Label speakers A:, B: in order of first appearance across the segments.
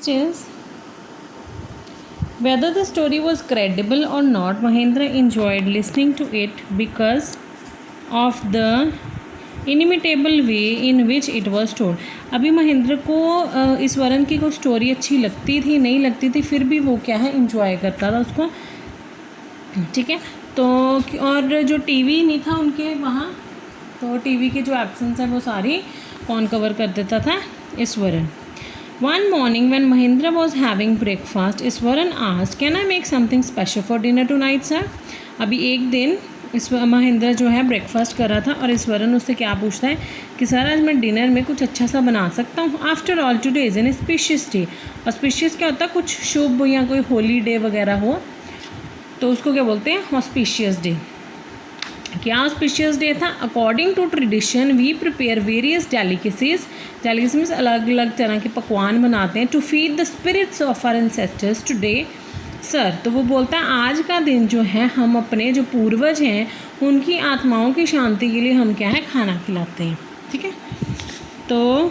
A: Next is whether the story was credible or not. Mahendra enjoyed listening to it because of the inimitable way in which it was told. अभी महेंद्र को इस वरण की कोई story अच्छी लगती थी नहीं लगती थी, फिर भी वो क्या है इंजॉय करता था उसको, ठीक है। तो और जो टीवी नहीं था उनके वहाँ, तो टीवी के जो एब्सेंस है वो सारी कौन कवर कर देता था, Eswaran. One morning when Mahendra was having breakfast, Iswaran asked, "Can I make something special for dinner tonight, sir?" अभी एक दिन महेंद्र जो है ब्रेकफास्ट कर रहा था और ईश्वरन उससे क्या पूछता है कि सर आज मैं डिनर में कुछ अच्छा सा बना सकता हूँ। After all today is an species day. Auspicious क्या होता है, कुछ शुभ या कोई होली डे वगैरह हो तो उसको क्या बोलते हैं, ऑस्पिशियस डे। क्या ऑस्पिशियस डे था? According to tradition we prepare various delicacies, delicacy means अलग अलग तरह के पकवान बनाते हैं, to feed the spirits of our ancestors today sir. तो वो बोलता है आज का दिन जो है हम अपने जो पूर्वज हैं उनकी आत्माओं की शांति के लिए हम क्या है खाना खिलाते हैं, ठीक है। तो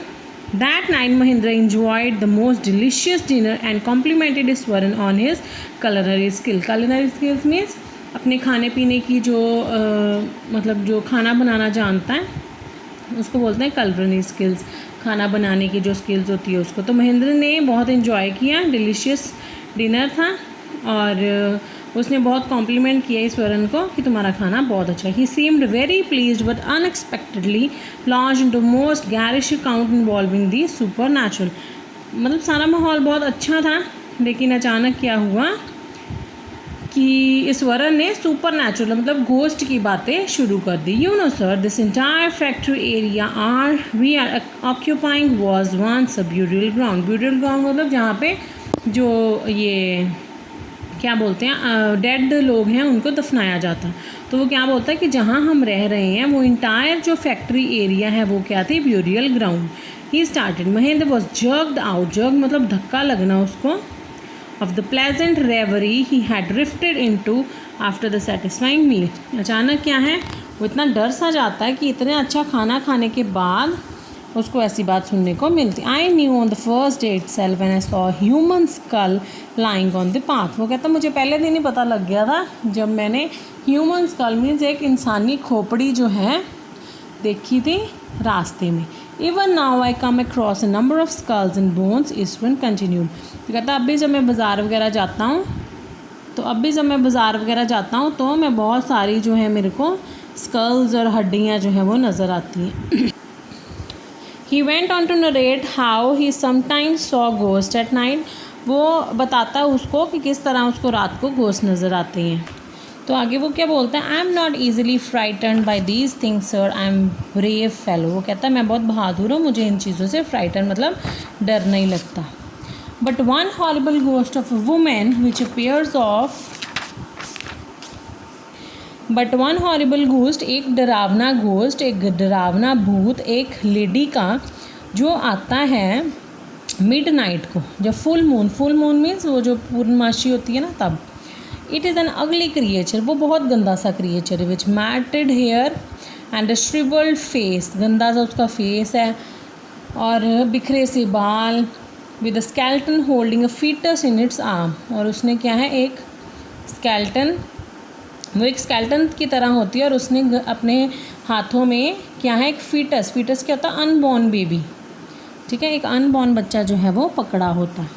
A: that night Mahendra enjoyed the most delicious dinner and complimented Iswaran on his culinary skill. culinary skills means अपने खाने पीने की जो मतलब जो खाना बनाना जानता है उसको बोलते हैं culinary skills, खाना बनाने की जो स्किल्स होती है उसको। तो महेंद्र ने बहुत इन्जॉय किया, डिलीशियस डिनर था और उसने बहुत कॉम्प्लीमेंट किया ईश्वरन को कि तुम्हारा खाना बहुत अच्छा है। He seemed very pleased but unexpectedly plunged into most garish account involving the supernatural. मतलब सारा माहौल बहुत अच्छा था लेकिन अचानक क्या हुआ कि ईश्वरन ने सुपर नेचुरल मतलब घोस्ट की बातें शुरू कर दी। You know sir this entire factory area we are occupying was once a burial ground. Burial ground मतलब जहाँ पे जो ये क्या बोलते हैं डेड लोग हैं उनको दफनाया जाता। तो वो क्या बोलता है कि जहाँ हम रह रहे हैं वो इंटायर जो फैक्ट्री एरिया है वो क्या थी, burial ground. He started Mahendra was jerked out, jerk मतलब धक्का लगना उसको, off the pleasant reverie he had drifted into after the satisfying meal. अचानक क्या है वो इतना डर सा जाता है कि इतने अच्छा खाना खाने के बाद उसको ऐसी बात सुनने को मिलती। I knew on the first day itself when I saw human school lying on the path. वो कहता मुझे पहले दिन ही पता लग गया था जब मैंने ह्यूमन स्कल मीन्स एक इंसानी खोपड़ी जो है देखी थी रास्ते में। Even now I come across a number of skulls and bones, Eswaran continued. तो कहता अब भी जब मैं बाज़ार वगैरह जाता हूँ तो मैं बहुत सारी जो है मेरे को स्कल्स और हड्डियाँ जो है वो नज़र आती हैं। He went on to narrate how he sometimes saw ghosts at night. वो बताता है उसको कि किस तरह उसको रात को घोस्ट नज़र आते हैं। तो आगे वो क्या बोलता है, I am not easily frighten by these things sir, I am brave fellow. वो कहता है मैं बहुत बहादुर हूँ, मुझे इन चीज़ों से फ्राइटन मतलब डर नहीं लगता। But one horrible ghost of a women which appears of but one horrible ghost, एक डरावना घोस्ट, एक डरावना भूत, एक लेडी का जो आता है मिडनाइट को, जब फुल मून मीन्स वो जो पूर्णमासी होती है ना तब। It is an ugly creature, वो बहुत गंदा सा क्रिएचर है, which matted hair and a shrivelled face, गंदा सा उसका फेस है और बिखरे से बाल, with a skeleton holding a foetus in its arm. और उसने क्या है एक स्केल्टन, वो एक स्केल्टन की तरह होती है और उसने अपने हाथों में क्या है एक फीटस क्या होता है, अनबॉर्न बेबी, ठीक है, एक अनबॉर्न बच्चा जो है वो पकड़ा होता है।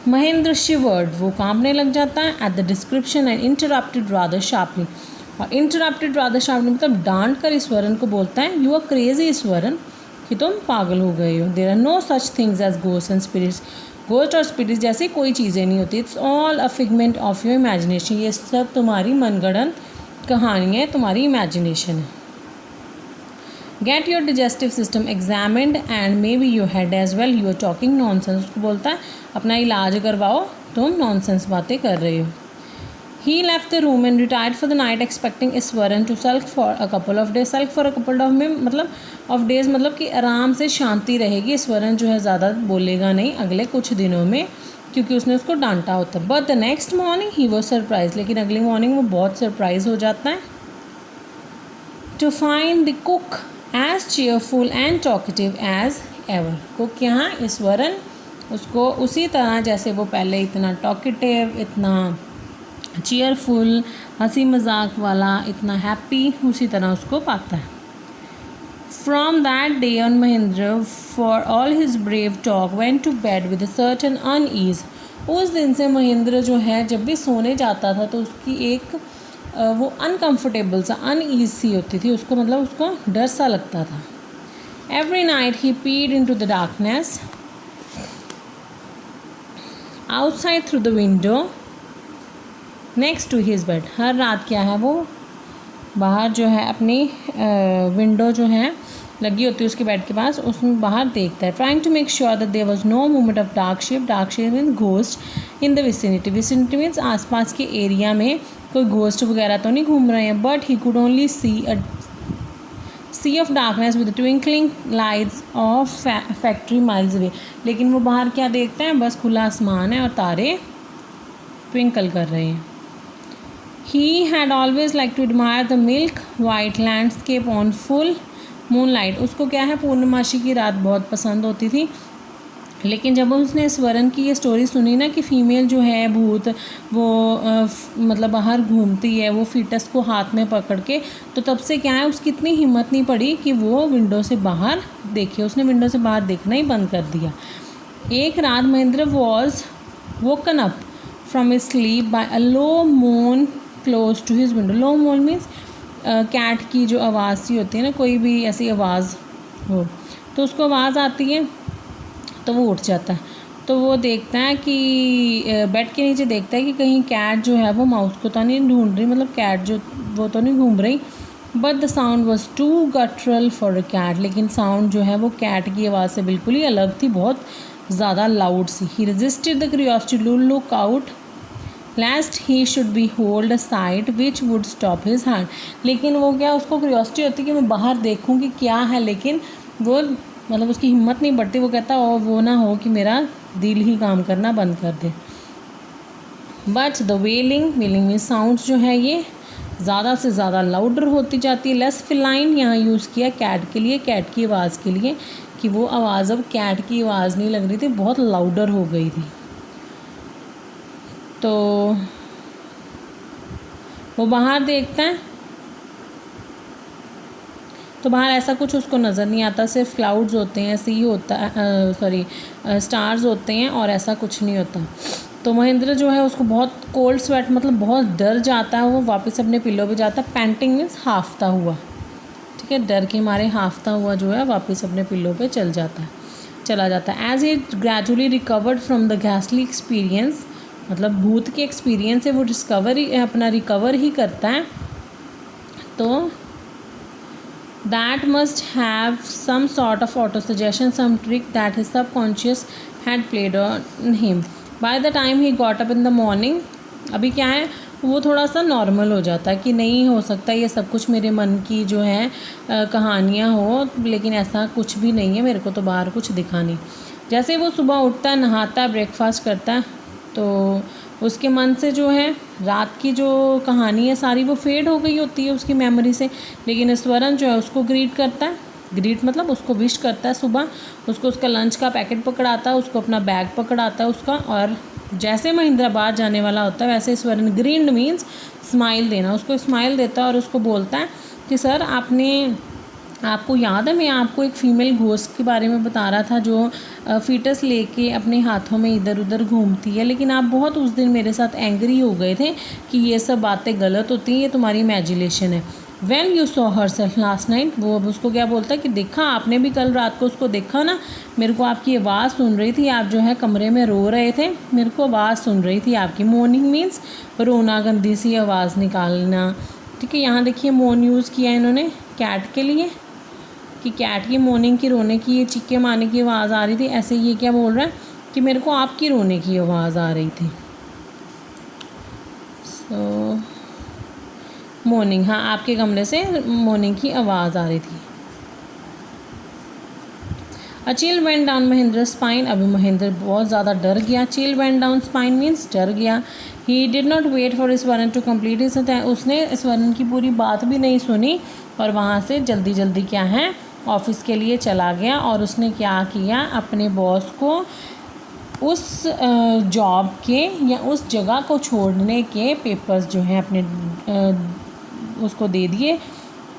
A: महेंद्र शिवर्ड, वो कांपने लग जाता है at the description and interrupted rather sharply. और इंटरप्टेड रादर शार्पली मतलब डांट कर ईश्वरन को बोलता है, यू आर क्रेजी ईश्वरन, कि तुम पागल हो गए हो। There are no such things as ghost and spirits, ghost और स्पिरिट्स जैसी कोई चीज़ें नहीं होती। It's all a figment of your imagination, ये सब तुम्हारी मनगढ़ंत कहानी है, तुम्हारी इमेजिनेशन है। Get your digestive system examined and maybe your head as well, you are talking nonsense. उसको बोलता है अपना इलाज करवाओ, तुम नॉनसेंस बातें कर रहे हो। He left the room and retired for the night, expecting Iswaran to sulk for a couple of days. Sulk for a couple of days मतलब कि आराम से शांति रहेगी, ईश्वरन जो है ज़्यादा बोलेगा नहीं अगले कुछ दिनों में, क्योंकि उसने उसको डांटा होता। But the next morning he was surprise, लेकिन अगली मॉर्निंग वो बहुत सरप्राइज हो जाता है to find the cook as cheerful and talkative as ever. Cook यहाँ ईश्वरन उसको उसी तरह जैसे वो पहले इतना टॉकेटिव, इतना चीयरफुल, हंसी मजाक वाला, इतना हैप्पी, उसी तरह उसको पाता है। From that day on, Mahendra, for all his brave talk, went to bed with a certain unease. उस दिन से महेंद्र जो है जब भी सोने जाता था तो उसकी एक वो अनकम्फर्टेबल सा, अनईज सी होती थी उसको, मतलब उसको डर सा लगता था। Every night he peered into the darkness outside through the window next to his bed. हर रात क्या है वो बाहर जो है अपनी विंडो जो है लगी होती है उसके बेड के पास, उसमें बाहर देखता है। Trying to make sure that there was no movement of dark shape mean ghost in the vicinity. Vicinity means आसपास के एरिया में कोई घोस्ट वगैरह तो नहीं घूम रहे हैं। But he could only see a sea of darkness with twinkling lights of factory miles away. लेकिन वो बाहर क्या देखता है, बस खुला आसमान है और तारे ट्विंकल कर रहे हैं। He had always liked to admire the milk white landscape on full moonlight. उसको क्या है, पूर्णमासी की रात बहुत पसंद होती थी। लेकिन जब उसने स्वरण की ये स्टोरी सुनी ना कि फ़ीमेल जो है भूत वो मतलब बाहर घूमती है वो फीटस को हाथ में पकड़ के, तो तब से क्या है उसकी इतनी हिम्मत नहीं पड़ी कि वो विंडो से बाहर देखे। उसने विंडो से बाहर देखना ही बंद कर दिया। एक रात Mahendra was woken up from his sleep by a low moan close to his window. Low moan means cat की जो आवाज़ सी होती है ना, कोई भी ऐसी आवाज़ हो तो उसको आवाज़ आती है तो वो उठ जाता है। तो वो देखता है कि बेड के नीचे देखता है कि कहीं कैट जो है वो माउस को तो नहीं ढूंढ रही, मतलब कैट जो वो तो नहीं घूम रही। But the sound was too guttural for a cat. लेकिन साउंड जो है वो कैट की आवाज़ से बिल्कुल ही अलग थी, बहुत ज़्यादा लाउड सी। He resisted the curiosity to look out lest he should behold a sight which would stop his heart. लेकिन वो क्या, उसको क्यूरियोसिटी होती कि मैं बाहर देखूं कि क्या है, लेकिन वो मतलब उसकी हिम्मत नहीं बढ़ती। वो कहता और वो ना हो कि मेरा दिल ही काम करना बंद कर दे। बट द वेलिंग में साउंड्स जो है ये ज़्यादा से ज़्यादा लाउडर होती जाती है। लेस फिलाइन यहाँ यूज़ किया कैट के लिए, कैट की आवाज़ के लिए, कि वो आवाज़ अब कैट की आवाज़ नहीं लग रही थी, बहुत लाउडर हो गई थी। तो वो बाहर देखता है तो बाहर ऐसा कुछ उसको नज़र नहीं आता, सिर्फ क्लाउड्स होते हैं, सी होता है, स्टार्स होते हैं और ऐसा कुछ नहीं होता। तो महेंद्र जो है उसको बहुत कोल्ड स्वेट, मतलब बहुत डर जाता है। वो वापस अपने पिल्लो पे जाता है। पैंटिंग मीन्स हाफता हुआ, ठीक है, डर के मारे हाफता हुआ जो है वापस अपने पिल्लो पे चला जाता है। As it gradually recovered from the ghastly experience, मतलब भूत के एक्सपीरियंस से वो अपना रिकवर ही करता है। तो that must have some sort of auto suggestion, some trick that his subconscious had played on him. By the time he got up in the morning, अभी क्या है वो थोड़ा सा नॉर्मल हो जाता है कि नहीं हो सकता ये सब कुछ मेरे मन की जो है कहानियाँ हो, लेकिन ऐसा कुछ भी नहीं है, मेरे को तो बाहर कुछ दिखा नहीं। जैसे वो सुबह उठता है, नहाता है, ब्रेकफास्ट करता है, तो उसके मन से जो है रात की जो कहानी है सारी वो फेड हो गई होती है उसकी मेमोरी से। लेकिन स्वरण जो है उसको ग्रीट करता है, ग्रीट मतलब उसको विश करता है सुबह, उसको उसका लंच का पैकेट पकड़ाता है, उसको अपना बैग पकड़ाता है उसका। और जैसे महेंद्राबाद जाने वाला होता है वैसे स्वरण ग्रीन्ड मीन्स स्माइल देना, उसको स्माइल देता है और उसको बोलता है कि सर आपको याद है मैं आपको एक फ़ीमेल घोस्ट के बारे में बता रहा था जो फीटस लेके अपने हाथों में इधर उधर घूमती है, लेकिन आप बहुत उस दिन मेरे साथ एंग्री हो गए थे कि ये सब बातें गलत होती हैं, ये तुम्हारी इमेजिनेशन है। When you saw herself last night, वो अब उसको क्या बोलता है कि देखा आपने भी कल रात को उसको देखा ना, मेरे को आपकी आवाज़ सुन रही थी, आप जो है कमरे में रो रहे थे, मेरे को आवाज़ सुन रही थी आपकी। मोर्निंग मीन्स रोना, गंदी सी आवाज़ निकालना, ठीक है। यहाँ देखिए मोन यूज़ किया इन्होंने कैट के लिए कि कैट की मॉर्निंग की रोने की, ये चीखे मारने की आवाज़ आ रही थी। ऐसे ये क्या बोल रहा है कि मेरे को आपकी रोने की आवाज़ आ रही थी। सो मॉर्निंग, हाँ आपके कमरे से मॉर्निंग की आवाज़ आ रही थी। A chill went down Mahendra spine, अभी महेंद्र बहुत ज़्यादा डर गया। Chill went down spine means डर गया। He did not wait for Swaran to complete his, उसने स्वरण की पूरी बात भी नहीं सुनी और वहाँ से जल्दी क्या है ऑफिस के लिए चला गया। और उसने क्या किया, अपने बॉस को उस जॉब के या उस जगह को छोड़ने के पेपर्स जो हैं अपने उसको दे दिए,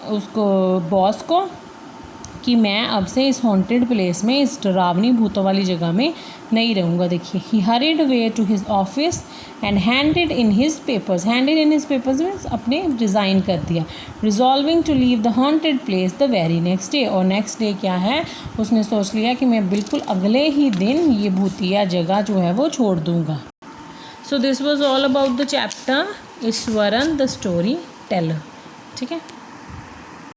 A: उसको बॉस को, कि मैं अब से इस हॉन्टेड प्लेस में, इस डरावनी भूतों वाली जगह में नहीं रहूँगा। देखिए, he hurried way to his office and handed in his papers. Handed in his papers means अपने रिज़ाइन कर दिया। Resolving to leave the haunted place the very next day. और नेक्स्ट डे क्या है, उसने सोच लिया कि मैं बिल्कुल अगले ही दिन ये भूतिया जगह जो है वो छोड़ दूँगा। So this was all about the chapter Eswaran the story teller. ठीक है।